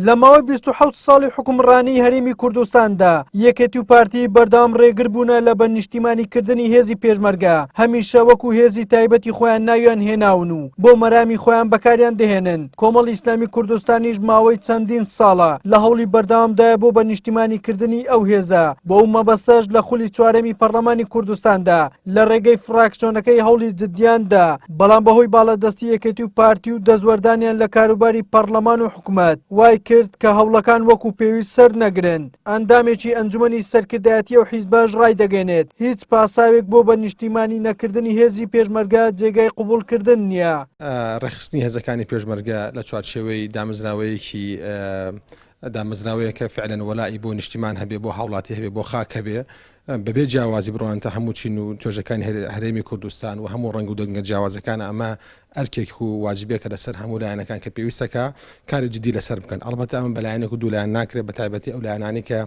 لە ماوەی 27 ساڵی حکومڕانی هەرێمی کوردستاندا یەکێتی و پارتی بەردەوام ڕێگر بوونە لە بەنیشتیمانیکردنی هێزی پێشمەرگە هەمیشە وەکو هێزی تایبەتی خۆیان ناویان هێناون و بۆ مەرامی خۆیان بەکاریان دەهێنن. کۆمەڵی ئیسلامی کوردستانیش ماوەی چەندین ساڵە لە هەوڵی بەردەوامدایە بۆ بەنیشتیمانیکردنی ئەو هێزە بۆ ئەو مەبەستەش لە خولی چوارەمی پەرلەمانی کوردستاندا لە ڕێگەی فراکسیۆنەکەی هەوڵی جددیاندا، بەڵام بەهۆی باڵەدەستی یەکێتی و پارتی و دەزوەردانیان لە کاروباری پەرلەمان و حکوومەت وای کرد کە هەوڵەکان وەکو پێویست سەر نەگرن. ئەندامێکی ئەنجومەنی سەرکردایەتی ئەو حیزبەش ڕای دەگەێنێت هیچ پاساوێک بۆ بەنیشتیمانی نەکردنی هێزی پێشمەرگە جێگای قبولکردن نییە. ڕێخستنی هێزەکانی پێشمەرگە لە چوارچێوەی دامەزراوەیەکی دامەزراوەیەکە فعلەن وەلای بۆ نیشتیمان هەبێ، بۆ هاوڵاتی هەبێ، بۆ خاک هەبێ، بەبێ جیاوازی بڕوانتە هەموو چین و تۆژەکانی هەرێمی کوردستان و هەموو ڕنگ و دەنگە جیاوازەکانە ئەمە ئەرکێک و واجبێکە لەسەر هەموو لایەنەکان کە پێویستەکە کاری جدی لەسەر بکەن. ئەڵبەتە ئەمە بەلایەنێک و دوولایەن ناکرێت، بە تایبەتی ئەو لایەنانی کە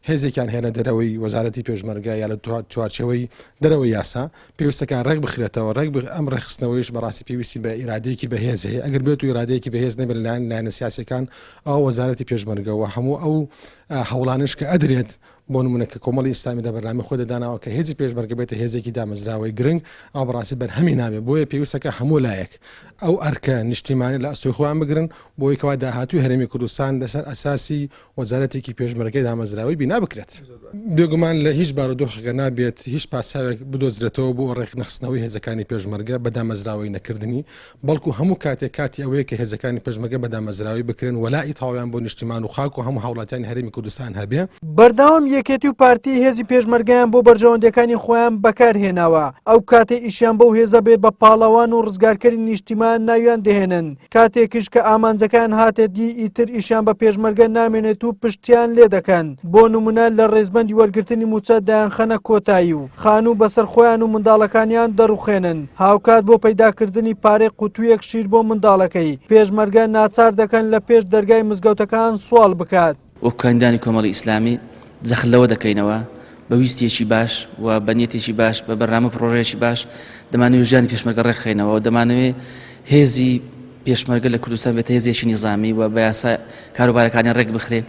هێزێکیان هێنە دەرەوەی وەزارەتی پێشمەرگە یا لە چوارچێوەی دەرەوەی یاسا پێویستەکان ڕێک بخرێتەوە. ڕێک ئەم ڕێخستنەوەیش بەڕاستی پێویستی بە ئیرادەیەکی بەهێز هەیە. ئەگەر بێت و ئیرادەیەکی بەهێز نەبێت لایەنە سیاسیەکان ئەو وەزارەتی پێشمەرگەوە هەموو ئەو هەوڵانش کە ئەدرێت بۆ نمونە کە کۆمەڵی ئیسلامی لە بەرنامەی خۆی داناوە کە هێزی پێشمەرگە بێتە هێزێکی دامەزراوەی گرنگ ئەو بەڕاستی بەرهەمی نابێت. بۆیە پێویستەکە هەموو لایەک ئەو ئەرکە نیشتیمانی لە ئەستۆی خۆیان بگرن بۆی کەوا داهاتووی هەرێمی کوردستان لەسەر ئەساسی وەزارەتێکی پێشمەرگەی دامەزراوەی بینا بکرێت. بێگومان لە هیچ بارودۆخەکە نابێت هیچ پاساوێک بدۆزرێتەوە بۆ ڕێکنەخستنەوەی هێزەکانی پێشمەرگە بە دامەزراوەی نەکردنی، بەڵکو هەموو کاتێک کاتی ئەوەیە کە هێزەکانی پێشمەرگە بە دامەزراوی بکرێن وەلای تاویان بۆ نیشتیمان و خاک و هەموو هاوڵاتیانی هەرێمی کوردستان هەبێ. بەردەوام یەکێتی و پارتی هێزی پێشمەرگەیان بۆ بەرژەوەندەکانی خۆیان بەکارهێناوە ئەو کاتێ ئیشیان بەو هێزە بێت بە پاڵەوان و ڕزگارکەری نیشتیمان ناویان دەهێنن، کاتێکیش کە ئامانجەکان هاتێ دی ئیتر ئیشیان بە پێشمەرگە نامێنێت و پشتیان لێ دەکەن. بۆ نمونە لە ڕێزبەندی وەرگرتنی موچە دایانخەنە کۆتایی و خانوو بەسەر خۆیان و منداڵەکانیان دەڕوخێنن. هاوکات بۆ پەیداکردنی پارەی قوتوویەک شیر بۆ منداڵەکەی پێشمەرگە ناچار دەکەن لە پێش دەرگای مزگەوتەکان سوال بکات. وەکاندانی کۆمەڵی ئیسلامی جەخلەوە دەکەینەوە بە ویستێکی باش و بەنیەتێکی باش بە بەرنامە پرۆژەیەکی باش دەمانەوێت ژیانی پێشمەرگە ڕێکخێنەوە و دەمانەوێت هێزی پێشمەرگە لە کوردستان بێتە هێزێکی نیزامی و بە یاسا کاروبارەکانی ڕێک بخرێ،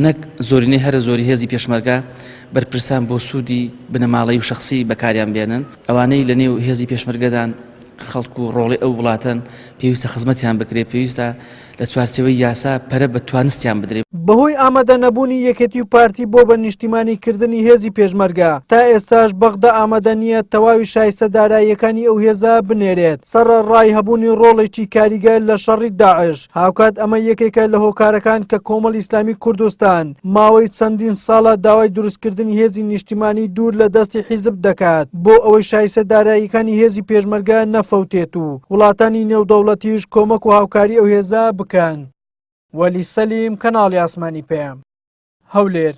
نەک زۆرینەی هەرە زۆری هێزی پێشمەرگە بەرپرسان بۆ سوودی بنەماڵەی و شخصی بەکاریان بێنن. ئەوانەی لە نێو هێزی پێشمەرگەدان خەڵکو و ڕۆڵی ئەو وڵاتن پێویستە خزمەتیان بکرێ، پێویستە لە چوارچێوەی یاسا پەرە بە توانستیان بدرێت. بەهۆی ئامادە نەبوونی یەکێتی و پارتی بۆ بەنیشتیمانیکردنی هێزی پێشمەرگە تا ئێستاش بەغدە ئامادە نییە تەواوی شایستە داراییەکانی ئەو هێزە بنێرێت سەرڕای هەبوونی ڕۆڵێکی کاریگەر لە شەڕی داعش. هاوکات ئەمە یەکێکە لە هۆکارەکان کە کۆمەڵی ئیسلامی کوردستان ماوەی چەندین ساڵە داوای دروستکردنی هێزی نیشتیمانی دوور لە دەستی حیزب دەکات بۆ ئەوەی شایستە داراییەکانی هێزی پێشمەرگە نەفەوتێت و وڵاتانی نێودەوڵەتیش کۆمەک و هاوکاری ئەو هێزە بکەن. وەلی سەلیم، کەناڵی ئاسمانی پێم، هەولێر.